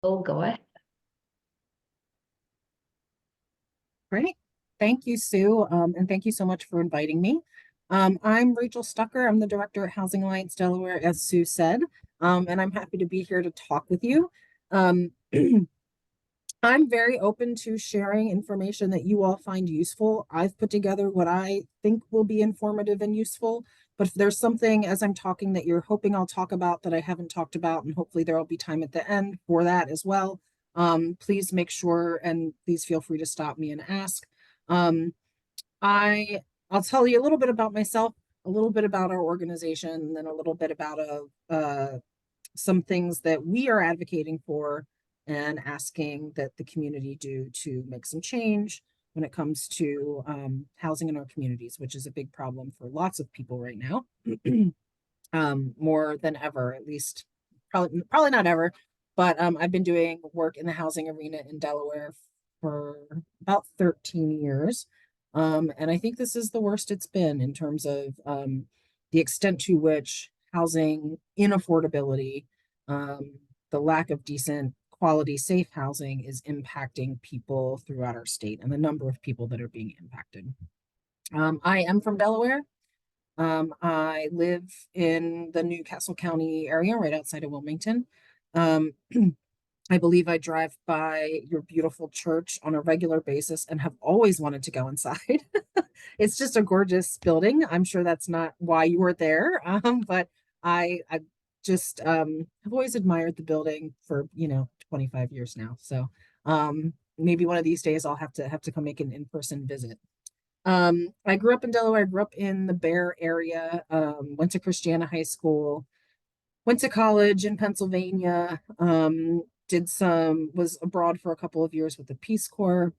Oh, go ahead. Great. Thank you, Sue. And thank you so much for inviting me. I'm Rachel Stucker. I'm the director at Housing Alliance Delaware, as Sue said. And I'm happy to be here to talk with you. Um, I'm very open to sharing information that you all find useful. I've put together what I think will be informative and useful. But if there's something as I'm talking that you're hoping I'll talk about that I haven't talked about, and hopefully there will be time at the end for that as well, please make sure and please feel free to stop me and ask. Um, I I'll tell you a little bit about myself, a little bit about our organization, and then a little bit about some things that we are advocating for and asking that the community do to make some change when it comes to housing in our communities, which is a big problem for lots of people right now, more than ever, at least probably not ever. But I've been doing work in the housing arena in Delaware for about 13 years. And I think this is the worst it's been in terms of the extent to which housing inaffordability, um, the lack of decent quality, safe housing is impacting people throughout our state and the number of people that are being impacted. I am from Delaware. I live in the Newcastle County area, right outside of Wilmington. Um, I believe I drive by your beautiful church on a regular basis and have always wanted to go inside. It's just a gorgeous building. I'm sure that's not why you were there, but I just have always admired the building for 25 years now. So maybe one of these days I'll have to come make an in-person visit. I grew up in Delaware. I grew up in the Bear area. Went to Christiana High School. Went to college in Pennsylvania. Was abroad for a couple of years with the Peace Corps.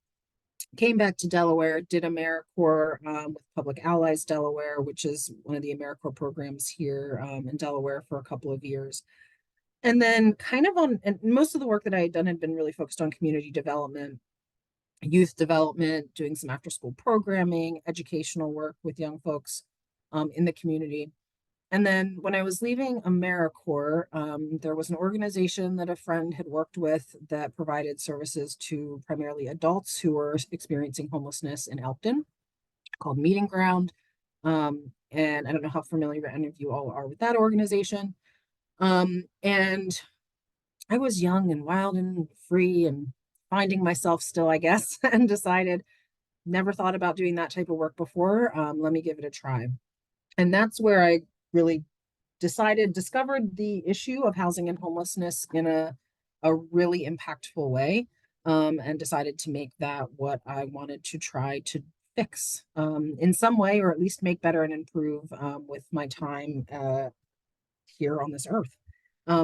Came back to Delaware. Did AmeriCorps with Public Allies Delaware, which is one of the AmeriCorps programs here in Delaware for a couple of years. And then and most of the work that I had done had been really focused on community development, youth development, doing some after school programming, educational work with young folks in the community. And then when I was leaving AmeriCorps, there was an organization that a friend had worked with that provided services to primarily adults who were experiencing homelessness in Elkton called Meeting Ground. And I don't know how familiar any of you all are with that organization. And I was young and wild and free and finding myself still, I guess, and decided never thought about doing that type of work before. Let me give it a try. And that's where I really discovered the issue of housing and homelessness in a really impactful way, and decided to make that what I wanted to try to fix in some way, or at least make better and improve with my time here on this earth.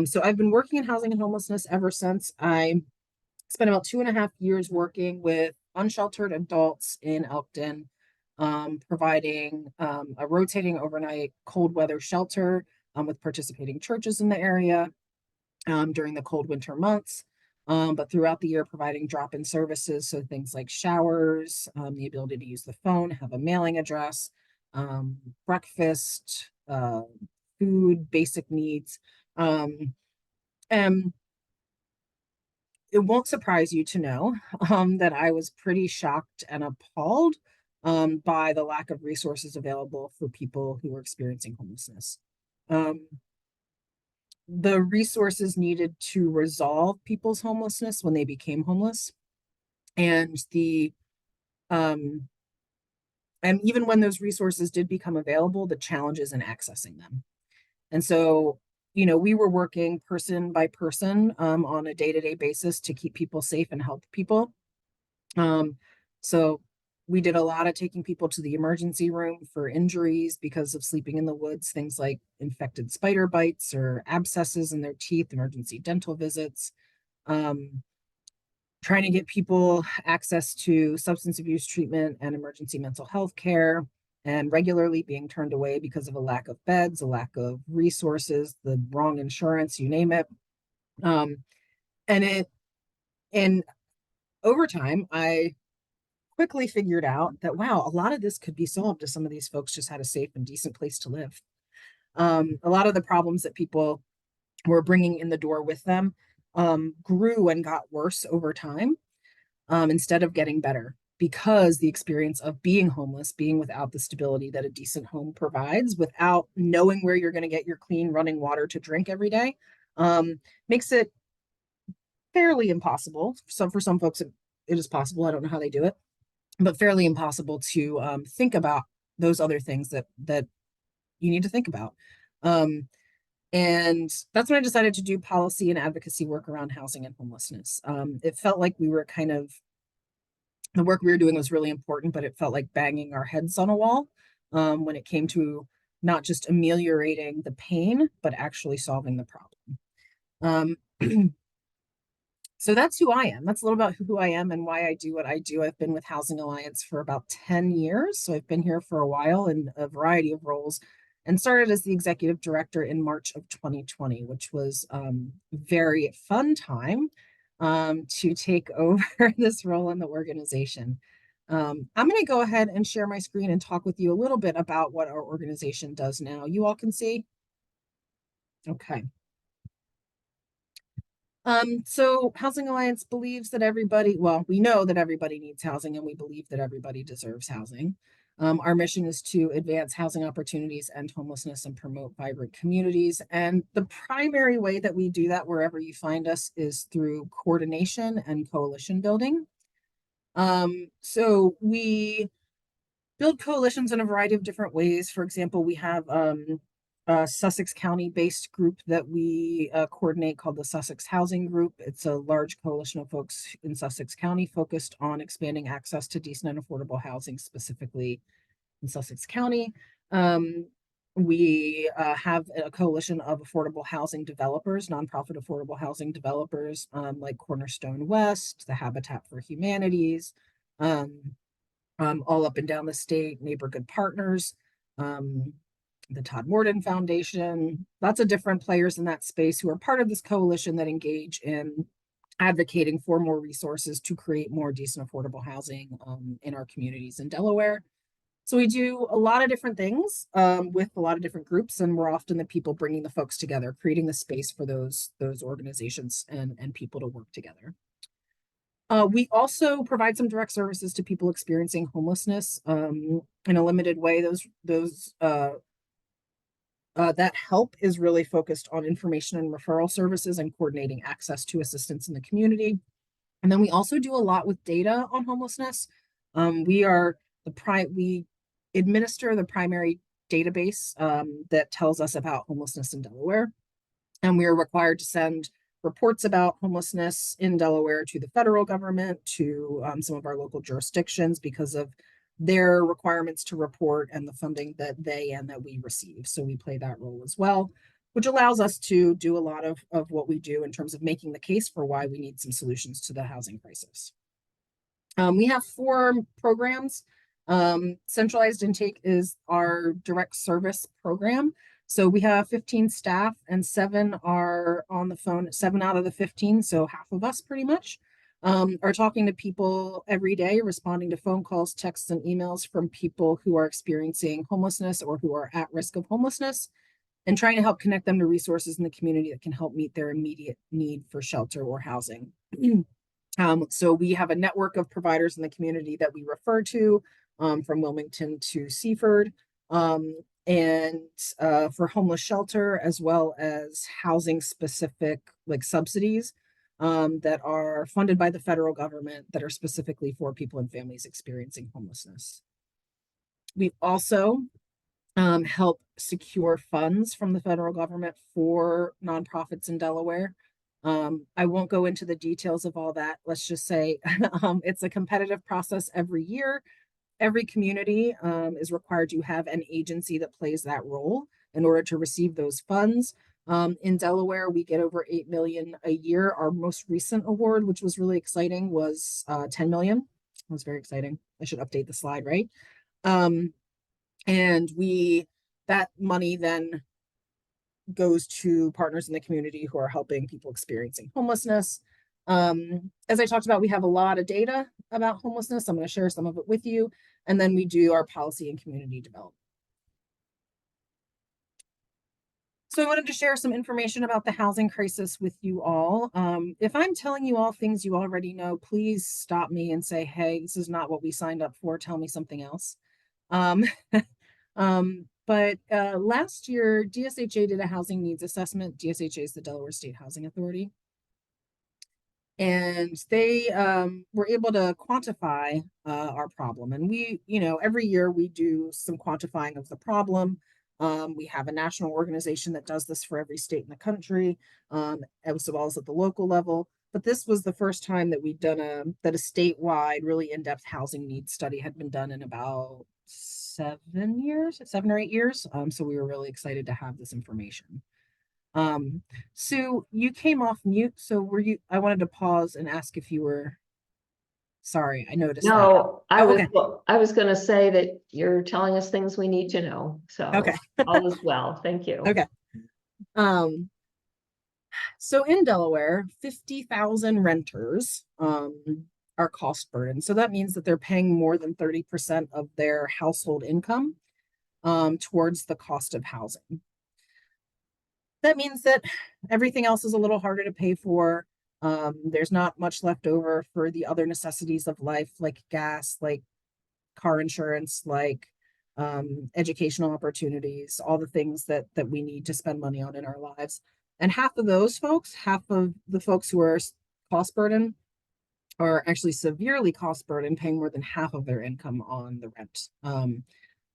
So I've been working in housing and homelessness ever since. I spent about 2.5 years working with unsheltered adults in Elkton, providing a rotating overnight cold weather shelter with participating churches in the area during the cold winter months. But throughout the year, providing drop in services. So things like showers, the ability to use the phone, have a mailing address, breakfast, food, basic needs. Um, and it won't surprise you to know that I was pretty shocked and appalled by the lack of resources available for people who were experiencing homelessness. Um, the resources needed to resolve people's homelessness when they became homeless, and the um, and even when those resources did become available, the challenges in accessing them. And so, we were working person by person on a day-to-day basis to keep people safe and help people. Um, so we did a lot of taking people to the emergency room for injuries because of sleeping in the woods, things like infected spider bites or abscesses in their teeth, emergency dental visits, um, trying to get people access to substance abuse treatment and emergency mental health care, and regularly being turned away because of a lack of beds, a lack of resources, the wrong insurance, you name it. Um, and it, and over time, I quickly figured out that wow, a lot of this could be solved if some of these folks just had a safe and decent place to live. A lot of the problems that people were bringing in the door with them grew and got worse over time, instead of getting better, because the experience of being homeless, being without the stability that a decent home provides, without knowing where you're going to get your clean running water to drink every day, makes it fairly impossible. So for some folks, it is possible. I don't know how they do it, but fairly impossible to think about those other things that you need to think about. And that's when I decided to do policy and advocacy work around housing and homelessness. It felt like we were kind of, the work we were doing was really important, but it felt like banging our heads on a wall, when it came to not just ameliorating the pain, but actually solving the problem. So that's who I am. That's a little about who I am and why I do what I do. I've been with Housing Alliance for about 10 years. So I've been here for a while in a variety of roles, and started as the executive director in March of 2020, which was very fun time to take over this role in the organization. I'm going to go ahead and share my screen and talk with you a little bit about what our organization does now. You all can see? Okay. So Housing Alliance believes that everybody, well, we know that everybody needs housing, and we believe that everybody deserves housing. Our mission is to advance housing opportunities, end homelessness, and promote vibrant communities. And the primary way that we do that, wherever you find us, is through coordination and coalition building. So we build coalitions in a variety of different ways. For example, we have a Sussex County-based group that we coordinate called the Sussex Housing Group. It's a large coalition of folks in Sussex County focused on expanding access to decent and affordable housing, specifically in Sussex County. We have a coalition of affordable housing developers, nonprofit affordable housing developers, like Cornerstone West, the Habitat for Humanities, all up and down the state, Neighbor Good Partners, the Todd Morton Foundation, lots of different players in that space who are part of this coalition that engage in advocating for more resources to create more decent, affordable housing in our communities in Delaware. So we do a lot of different things with a lot of different groups, and we're often the people bringing the folks together, creating the space for those organizations and people to work together. We also provide some direct services to people experiencing homelessness in a limited way. That help is really focused on information and referral services and coordinating access to assistance in the community. And then we also do a lot with data on homelessness. We administer the primary database that tells us about homelessness in Delaware, and we are required to send reports about homelessness in Delaware to the federal government, to some of our local jurisdictions, because of their requirements to report and the funding that they and that we receive. So we play that role as well, which allows us to do a lot of what we do in terms of making the case for why we need some solutions to the housing crisis. We have 4 programs. Centralized intake is our direct service program. So we have 15 staff, and 7 are on the phone. 7 out of the 15, so half of us pretty much, are talking to people every day, responding to phone calls, texts, and emails from people who are experiencing homelessness or who are at risk of homelessness, and trying to help connect them to resources in the community that can help meet their immediate need for shelter or housing. So we have a network of providers in the community that we refer to, from Wilmington to Seaford, and for homeless shelter, as well as housing specific like subsidies that are funded by the federal government that are specifically for people and families experiencing homelessness. We also help secure funds from the federal government for nonprofits in Delaware. I won't go into the details of all that. Let's just say it's a competitive process every year. Every community is required to have an agency that plays that role in order to receive those funds. In Delaware, we get over $8 million a year. Our most recent award, which was really exciting, was $10 million. It was very exciting. I should update the slide, right? And that money then goes to partners in the community who are helping people experiencing homelessness. As I talked about, we have a lot of data about homelessness. I'm going to share some of it with you. And then we do our policy and community development. So I wanted to share some information about the housing crisis with you all. If I'm telling you all things you already know, please stop me and say, hey, this is not what we signed up for. Tell me something else. Um, but last year, DSHA did a housing needs assessment. DSHA is the Delaware State Housing Authority. And they were able to quantify our problem. And we, every year we do some quantifying of the problem. We have a national organization that does this for every state in the country, as well as at the local level. But this was the first time that we'd done that a statewide, really in-depth housing needs study had been done in about 7 or 8 years. So we were really excited to have this information. Um, Sue, you came off mute, so were you? I wanted to pause and ask if you were. Sorry, I noticed that. No, Oh, okay, I was going to say that you're telling us things we need to know. So okay, all is well. Thank you. okay. So in Delaware, 50,000 renters are cost burdened. So that means that they're paying more than 30% of their household income towards the cost of housing. That means that everything else is a little harder to pay for. There's not much left over for the other necessities of life, like gas, like car insurance, like educational opportunities, all the things that we need to spend money on in our lives. And half of those folks, half of the folks who are cost burden, are actually severely cost burden, paying more than half of their income on the rent,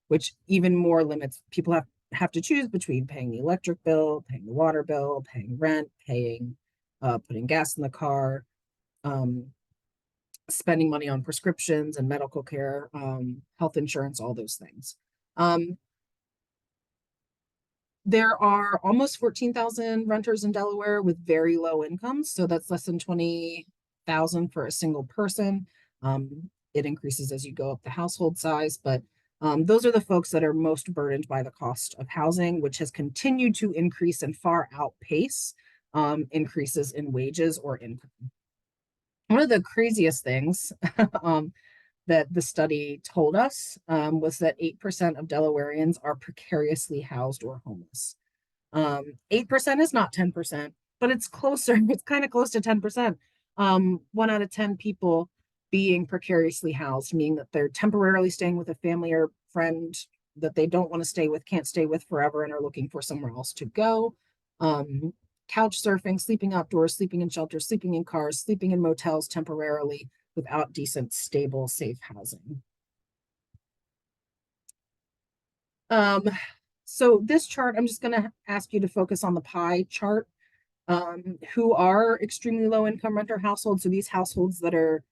which even more limits people have to choose between paying the electric bill, paying the water bill, paying rent, paying putting gas in the car, spending money on prescriptions and medical care, health insurance, all those things. There are almost 14,000 renters in Delaware with very low incomes. So that's less than 20,000 for a single person. It increases as you go up the household size, but those are the folks that are most burdened by the cost of housing, which has continued to increase and far outpace increases in wages or income. One of the craziest things that the study told us was that 8% of Delawareans are precariously housed or homeless. 8% is not 10%, but it's closer. It's kind of close to 10%. 1 out of 10 people being precariously housed, meaning that they're temporarily staying with a family or friend that they don't want to stay with, can't stay with forever, and are looking for somewhere else to go. Couch surfing, sleeping outdoors, sleeping in shelters, sleeping in cars, sleeping in motels temporarily without decent, stable, safe housing. So this chart, I'm just going to ask you to focus on the pie chart, who are extremely low income renter households. So these households that are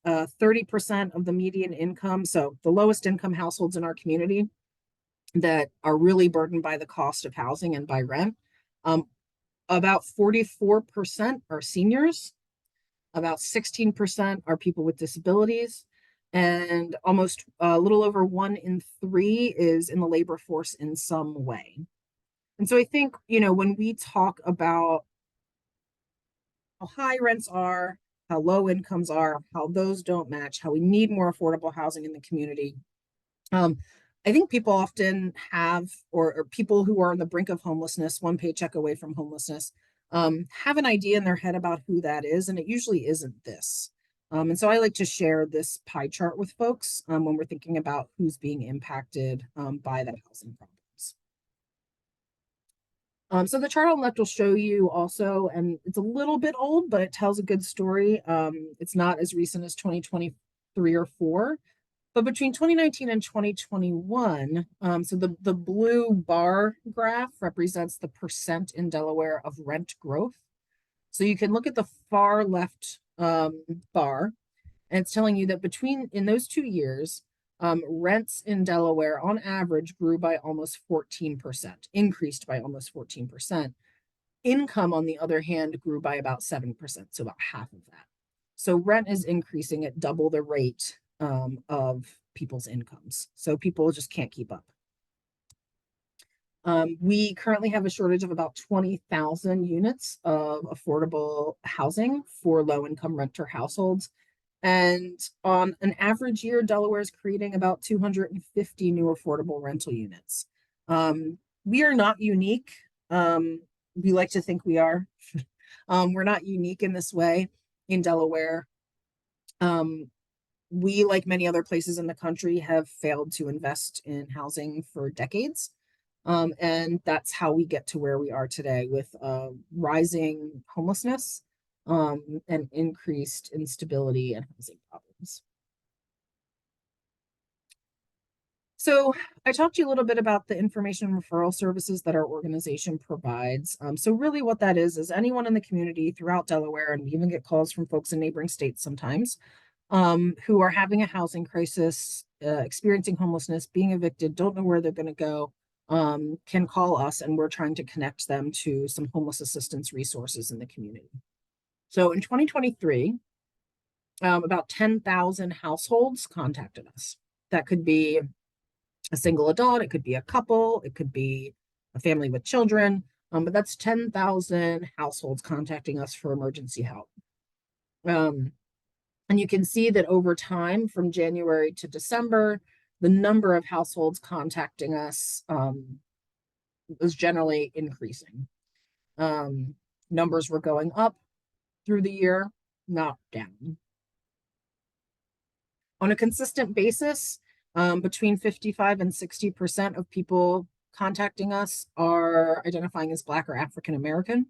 30% of the median income. So the lowest income households in our community that are really burdened by the cost of housing and by rent. About 44% are seniors. About 16% are people with disabilities. And almost a little over 1 in 3 is in the labor force in some way. And so I think, when we talk about how high rents are, how low incomes are, how those don't match, how we need more affordable housing in the community, I think people often have, or people who are on the brink of homelessness, one paycheck away from homelessness, have an idea in their head about who that is, and it usually isn't this. And so I like to share this pie chart with folks when we're thinking about who's being impacted by that housing problems. So the chart on the left will show you also, and it's a little bit old, but it tells a good story. It's not as recent as 2023 or 4. But between 2019 and 2021, so the blue bar graph represents the percent in Delaware of rent growth. So you can look at the far left bar, and it's telling you that in those 2 years, rents in Delaware on average grew by almost 14%, increased by almost 14%. Income, on the other hand, grew by about 7%, so about half of that. So rent is increasing at double the rate of people's incomes. So people just can't keep up. We currently have a shortage of about 20,000 units of affordable housing for low-income renter households. And on an average year, Delaware is creating about 250 new affordable rental units. We are not unique We like to think we are. We're not unique in this way in Delaware. We, like many other places in the country, have failed to invest in housing for decades. And that's how we get to where we are today with rising homelessness and increased instability and housing problems. So I talked to you a little bit about the information referral services that our organization provides. So really what that is anyone in the community throughout Delaware, and we even get calls from folks in neighboring states sometimes, who are having a housing crisis, experiencing homelessness, being evicted, don't know where they're going to go, can call us, and we're trying to connect them to some homeless assistance resources in the community. So in 2023, about 10,000 households contacted us. That could be a single adult, it could be a couple, it could be a family with children, but that's 10,000 households contacting us for emergency help. And you can see that over time, from January to December, the number of households contacting us was generally increasing. Numbers were going up through the year, not down. On a consistent basis, between 55 and 60% of people contacting us are identifying as Black or African American,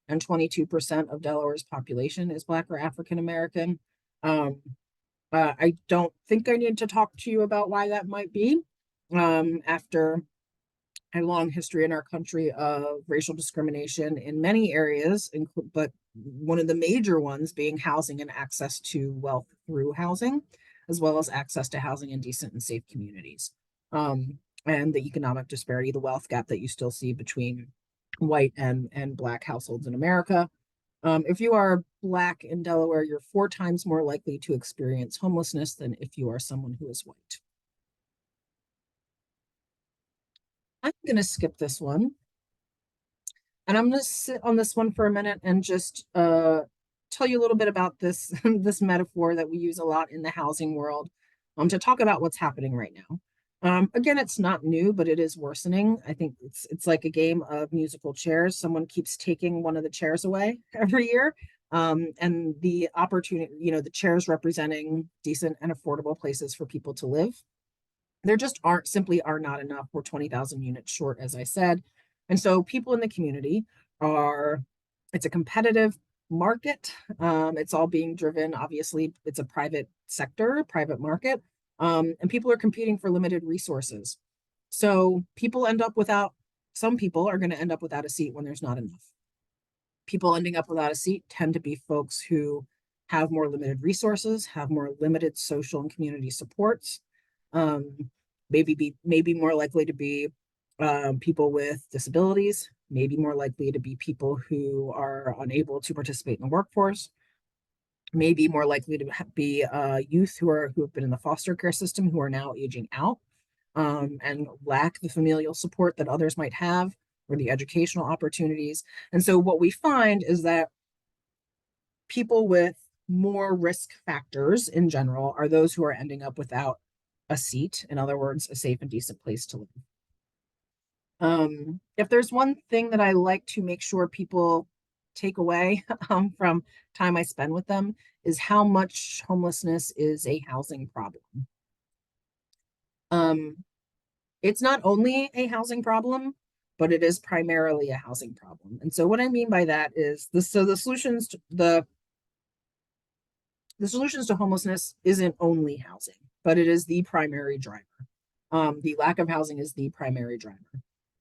and 22% of Delaware's population is Black or African American. I don't think I need to talk to you about why that might be. After a long history in our country of racial discrimination in many areas, but one of the major ones being housing and access to wealth through housing, as well as access to housing in decent and safe communities. And the economic disparity, the wealth gap that you still see between white and Black households in America. If you are Black in Delaware, you're 4 times more likely to experience homelessness than if you are someone who is white. I'm going to skip this one. And I'm going to sit on this one for a minute and just tell you a little bit about this, this metaphor that we use a lot in the housing world to talk about what's happening right now. Again, it's not new, but it is worsening. I think it's like a game of musical chairs. Someone keeps taking one of the chairs away every year. And the opportunity, the chairs representing decent and affordable places for people to live. There just simply are not enough. We're 20,000 units short, as I said. And so people in the community it's a competitive market. It's all being driven, obviously, it's a private sector, private market. And people are competing for limited resources. So some people are going to end up without a seat when there's not enough. People ending up without a seat tend to be folks who have more limited resources, have more limited social and community supports, maybe more likely to be people with disabilities, maybe more likely to be people who are unable to participate in the workforce, maybe more likely to be youth who have been in the foster care system who are now aging out and lack the familial support that others might have or the educational opportunities. And so what we find is that people with more risk factors in general are those who are ending up without a seat, in other words, a safe and decent place to live. If there's one thing that I like to make sure people take away from time I spend with them is how much homelessness is a housing problem. It's not only a housing problem, but it is primarily a housing problem. And so what I mean by that is the solutions to homelessness isn't only housing, but it is the primary driver. The lack of housing is the primary driver.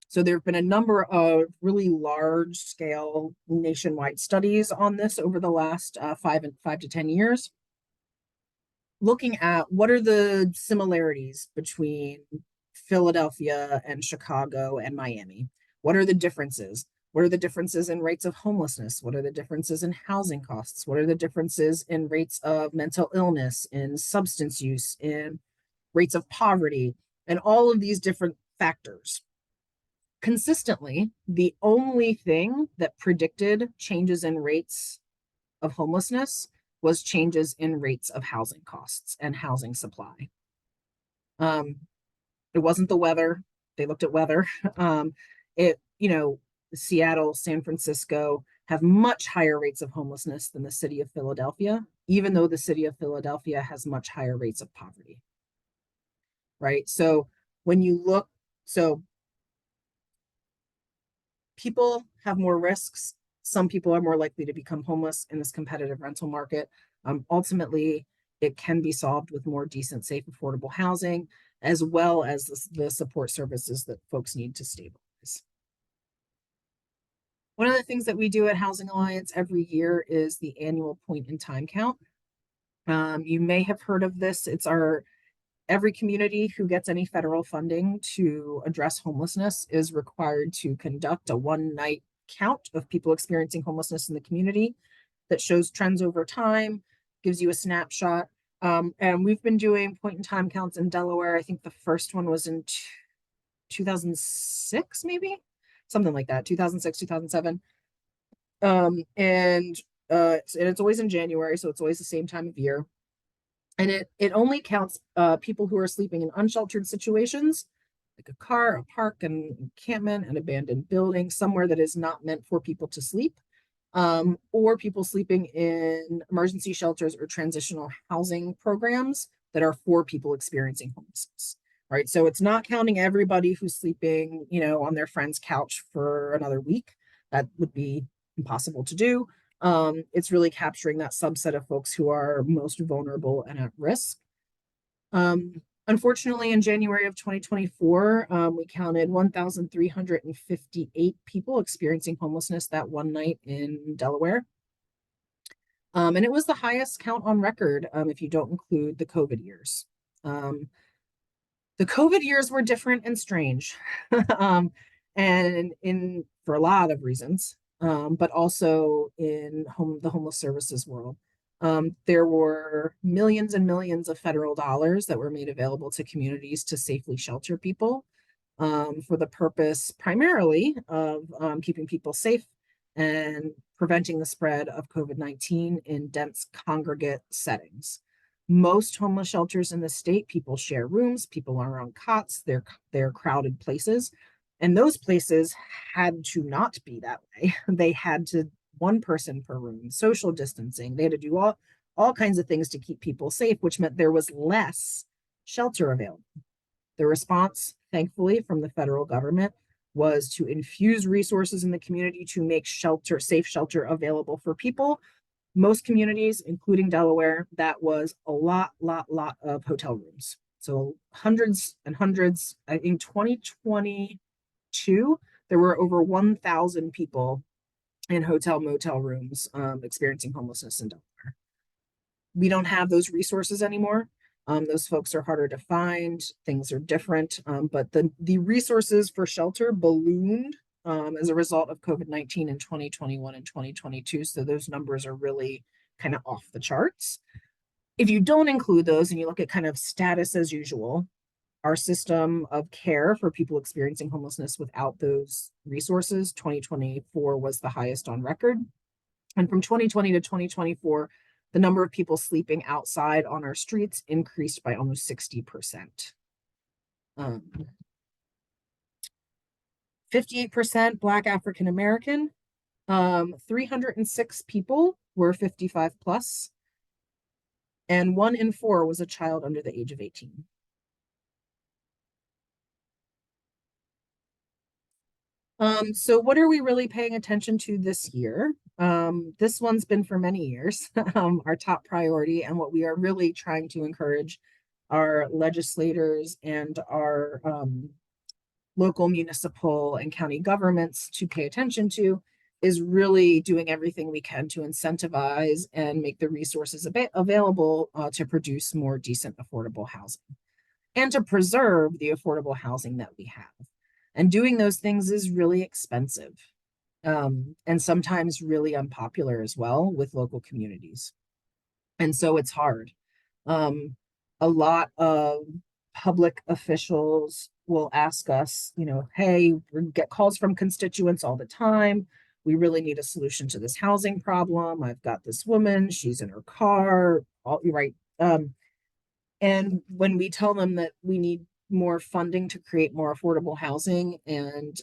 So there have been a number of really large scale nationwide studies on this over the last 5 to 10 years, looking at what are the similarities between Philadelphia and Chicago and Miami. What are the differences? What are the differences in rates of homelessness? What are the differences in housing costs? What are the differences in rates of mental illness, in substance use, in rates of poverty, and all of these different factors? Consistently, the only thing that predicted changes in rates of homelessness was changes in rates of housing costs and housing supply. It wasn't the weather. They looked at weather. Seattle, San Francisco have much higher rates of homelessness than the city of Philadelphia, even though the city of Philadelphia has much higher rates of poverty. Right. So when you look, so people have more risks. Some people are more likely to become homeless in this competitive rental market. Ultimately, it can be solved with more decent, safe, affordable housing, as well as the support services that folks need to stabilize. One of the things that we do at Housing Alliance every year is the annual point in time count. You may have heard of this. It's our every community who gets any federal funding to address homelessness is required to conduct a one-night count of people experiencing homelessness in the community that shows trends over time, gives you a snapshot. And we've been doing point in time counts in Delaware. I think the first one was in 2006, maybe something like that, 2006, 2007. And it's always in January, so it's always the same time of year. And it only counts people who are sleeping in unsheltered situations, like a car, a park, an encampment, an abandoned building, somewhere that is not meant for people to sleep, or people sleeping in emergency shelters or transitional housing programs that are for people experiencing homelessness. Right. So it's not counting everybody who's sleeping, on their friend's couch for another week. That would be impossible to do. It's really capturing that subset of folks who are most vulnerable and at risk. Unfortunately, in January of 2024, we counted 1,358 people experiencing homelessness that one night in Delaware. And it was the highest count on record if you don't include the COVID years. The COVID years were different and strange, and for a lot of reasons, but also in the homeless services world. There were millions and millions of federal dollars that were made available to communities to safely shelter people for the purpose primarily of keeping people safe and preventing the spread of COVID-19 in dense congregate settings. Most homeless shelters in the state, people share rooms, people are on cots, they're crowded places. And those places had to not be that way. They had to one person per room, social distancing. They had to do all kinds of things to keep people safe, which meant there was less shelter available. The response, thankfully, from the federal government was to infuse resources in the community to make safe shelter available for people. Most communities, including Delaware, that was a lot of hotel rooms. So hundreds and hundreds. In 2022, there were over 1,000 people in hotel motel rooms experiencing homelessness in Delaware. We don't have those resources anymore. Those folks are harder to find. Things are different, but the resources for shelter ballooned as a result of COVID-19 in 2021 and 2022. So those numbers are really kind of off the charts. If you don't include those and you look at kind of status as usual, our system of care for people experiencing homelessness without those resources, 2024 was the highest on record. And from 2020 to 2024, the number of people sleeping outside on our streets increased by almost 60%. 58% Black African American, 306 people were 55 plus, and 1 in 4 was a child under the age of 18. So what are we really paying attention to this year? This one's been for many years, our top priority, and what we are really trying to encourage our legislators and our local, municipal, and county governments to pay attention to is really doing everything we can to incentivize and make the resources available to produce more decent, affordable housing and to preserve the affordable housing that we have. And doing those things is really expensive and sometimes really unpopular as well with local communities. And so it's hard. A lot of public officials will ask us, hey, we get calls from constituents all the time. We really need a solution to this housing problem. I've got this woman, she's in her car, right. And when we tell them that we need more funding to create more affordable housing and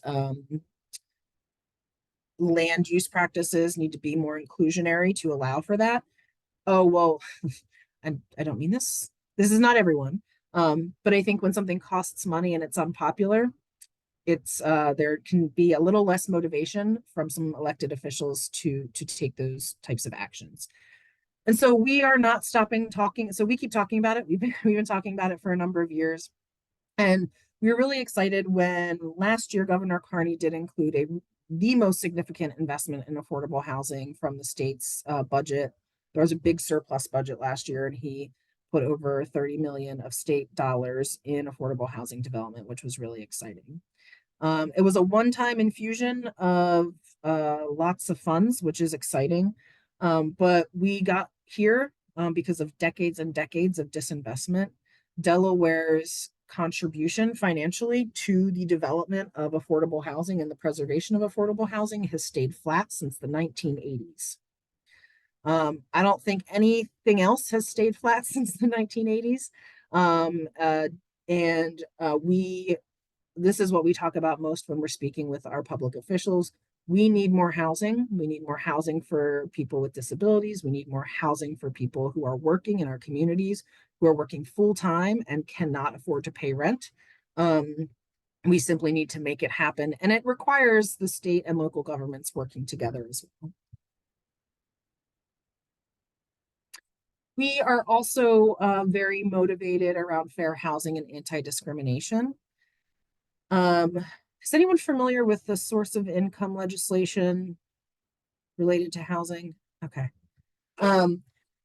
land use practices need to be more inclusionary to allow for that. Oh, well, I don't mean this. This is not everyone. But I think when something costs money and it's unpopular, it's there can be a little less motivation from some elected officials to take those types of actions. And so we are not stopping talking. So we keep talking about it. We've been talking about it for a number of years. And we were really excited when last year Governor Carney did include the most significant investment in affordable housing from the state's budget. There was a big surplus budget last year, and he put over 30 million of state dollars in affordable housing development, which was really exciting. It was a one-time infusion of lots of funds, which is exciting. But we got here because of decades and decades of disinvestment. Delaware's contribution financially to the development of affordable housing and the preservation of affordable housing has stayed flat since the 1980s. I don't think anything else has stayed flat since the 1980s. Um, uh, and this is what we talk about most when we're speaking with our public officials. We need more housing. We need more housing for people with disabilities. We need more housing for people who are working in our communities, who are working full time and cannot afford to pay rent. We simply need to make it happen. And it requires the state and local governments working together as well. We are also very motivated around fair housing and anti-discrimination. Is anyone familiar with the source of income legislation related to housing? Okay.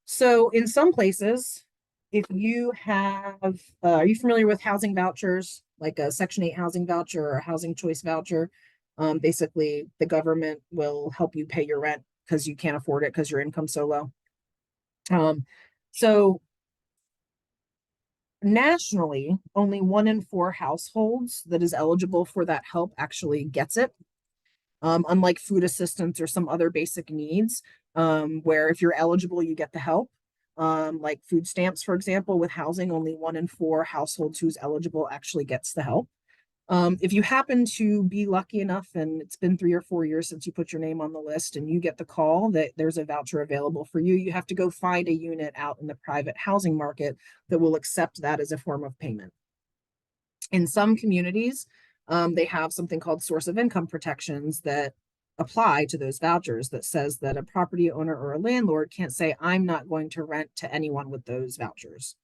So in some places, if you have, are you familiar with housing vouchers, like a Section 8 housing voucher or a housing choice voucher? Basically, the government will help you pay your rent because you can't afford it because your income's so low. So nationally, only 1 in 4 households that is eligible for that help actually gets it. Unlike food assistance or some other basic needs, where if you're eligible, you get the help. Like food stamps, for example, with housing, only 1 in 4 households who's eligible actually gets the help. If you happen to be lucky enough and it's been 3 or 4 years since you put your name on the list and you get the call that there's a voucher available for you, you have to go find a unit out in the private housing market that will accept that as a form of payment. In some communities, they have something called source of income protections that apply to those vouchers that says that a property owner or a landlord can't say, I'm not going to rent to anyone with those vouchers.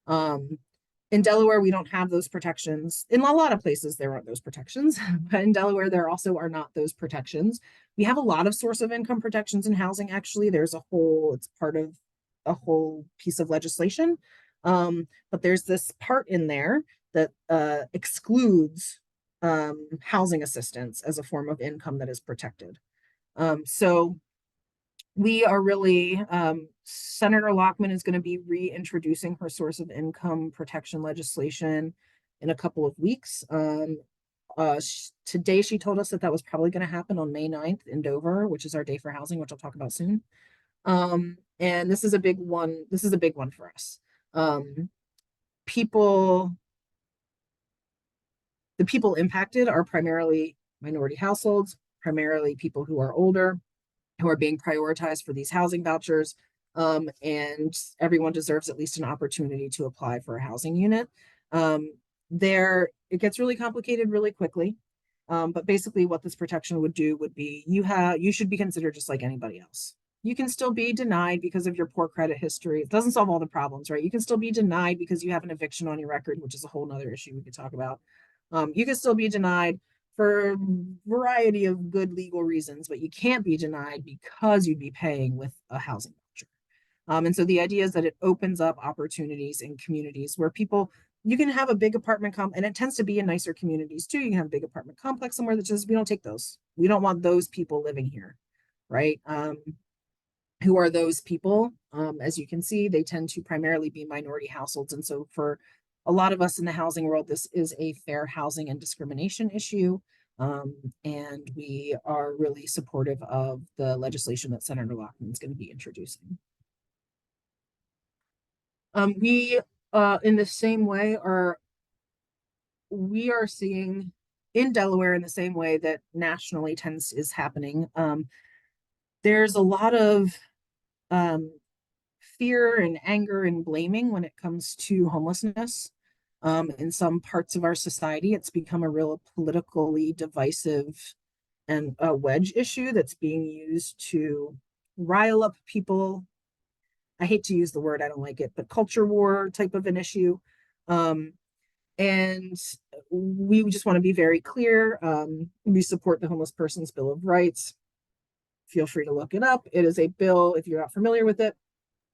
In Delaware, we don't have those protections. In a lot of places, there aren't those protections, but in Delaware, there also are not those protections. We have a lot of source of income protections in housing, actually. It's part of a whole piece of legislation. But there's this part in there that excludes housing assistance as a form of income that is protected. So we are really, Senator Lockman is going to be reintroducing her source of income protection legislation in a couple of weeks. Today, she told us that was probably going to happen on May 9th in Dover, which is our day for housing, which I'll talk about soon. And this is a big one. This is a big one for us. The people impacted are primarily minority households, primarily people who are older, who are being prioritized for these housing vouchers. And everyone deserves at least an opportunity to apply for a housing unit. It gets really complicated really quickly. But basically what this protection would do would be you should be considered just like anybody else. You can still be denied because of your poor credit history. It doesn't solve all the problems, right? You can still be denied because you have an eviction on your record, which is a whole nother issue we could talk about. You can still be denied for a variety of good legal reasons, but you can't be denied because you'd be paying with a housing voucher. And so the idea is that it opens up opportunities in communities where you can have a big apartment and it tends to be in nicer communities too. You can have a big apartment complex somewhere that says, we don't take those. We don't want those people living here, right? Who are those people? As you can see, they tend to primarily be minority households. And so for a lot of us in the housing world, this is a fair housing and discrimination issue. And we are really supportive of the legislation that Senator Lockman is going to be introducing. We, in the same way, we are seeing in Delaware in the same way that nationally is happening. There's a lot of um, fear and anger and blaming when it comes to homelessness. In some parts of our society, it's become a real politically divisive and a wedge issue that's being used to rile up people. I hate to use the word, I don't like it, but culture war type of an issue. Um, and we just want to be very clear. We support the Homeless Persons Bill of Rights. Feel free to look it up. It is a bill, if you're not familiar with it,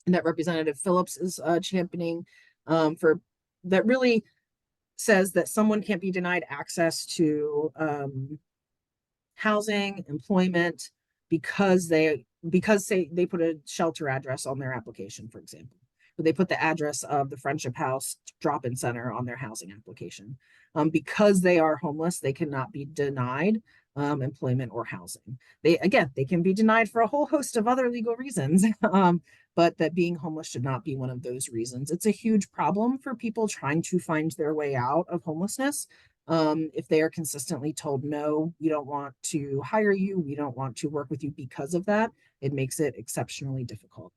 and that Representative Phillips is championing for that really says that someone can't be denied access to housing, employment, because they put a shelter address on their application, for example. But they put the address of the Friendship House drop-in center on their housing application. Because they are homeless, they cannot be denied employment or housing. They can be denied for a whole host of other legal reasons, but that being homeless should not be one of those reasons. It's a huge problem for people trying to find their way out of homelessness. If they are consistently told, no, we don't want to hire you, we don't want to work with you because of that, it makes it exceptionally difficult.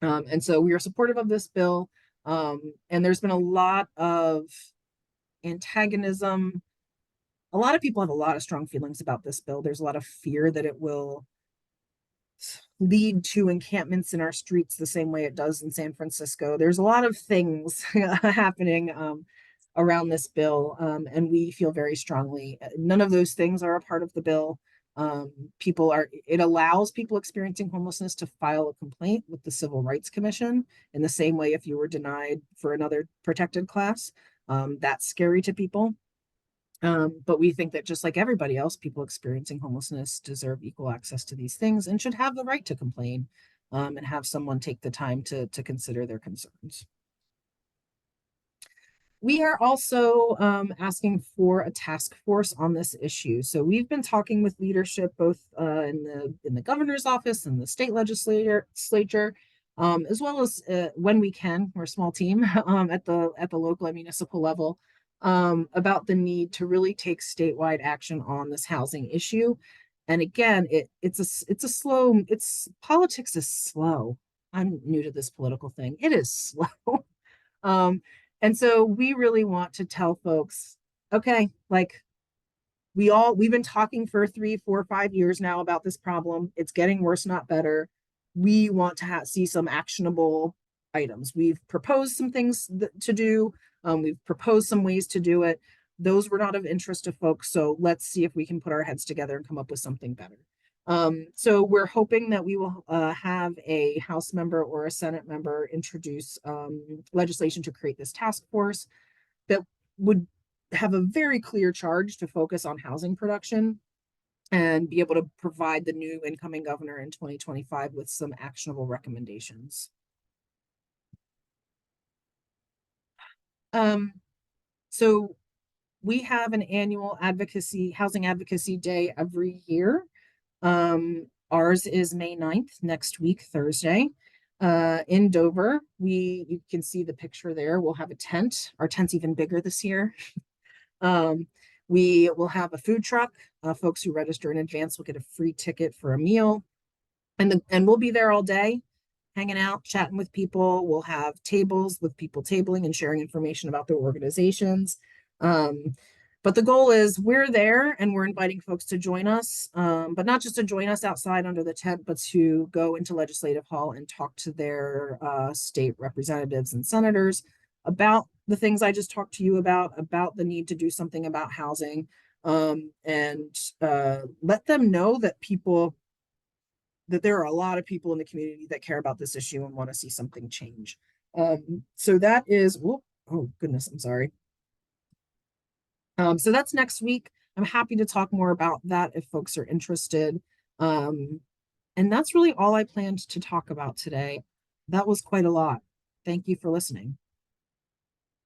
And so we are supportive of this bill. And there's been a lot of antagonism. A lot of people have a lot of strong feelings about this bill. There's a lot of fear that it will lead to encampments in our streets the same way it does in San Francisco. There's a lot of things happening around this bill, and we feel very strongly none of those things are a part of the bill. It allows people experiencing homelessness to file a complaint with the Civil Rights Commission in the same way if you were denied for another protected class. That's scary to people. But we think that just like everybody else, people experiencing homelessness deserve equal access to these things and should have the right to complain, and have someone take the time to consider their concerns. We are also asking for a task force on this issue. So we've been talking with leadership both in the governor's office and the state legislature, as well as when we can, we're a small team at the local and municipal level, about the need to really take statewide action on this housing issue. And again, politics is slow. I'm new to this political thing. It is slow. And so we really want to tell folks, okay, like we've been talking for 3, 4, 5 years now about this problem. It's getting worse, not better. We want to see some actionable items. We've proposed some things to do. We've proposed some ways to do it. Those were not of interest to folks. So let's see if we can put our heads together and come up with something better. So we're hoping that we will have a House member or a Senate member introduce legislation to create this task force that would have a very clear charge to focus on housing production and be able to provide the new incoming governor in 2025 with some actionable recommendations. So we have an annual housing advocacy day every year. Ours is May 9th, next week, Thursday, in Dover. You can see the picture there. We'll have a tent. Our tent's even bigger this year. We will have a food truck. Folks who register in advance will get a free ticket for a meal. And we'll be there all day, hanging out, chatting with people. We'll have tables with people tabling and sharing information about their organizations. But the goal is we're there and we're inviting folks to join us, but not just to join us outside under the tent, but to go into Legislative Hall and talk to their state representatives and senators about the things I just talked to you about the need to do something about housing, and let them know that there are a lot of people in the community that care about this issue and want to see something change. So that is, oh goodness, I'm sorry. So that's next week. I'm happy to talk more about that if folks are interested. And that's really all I planned to talk about today. That was quite a lot. Thank you for listening.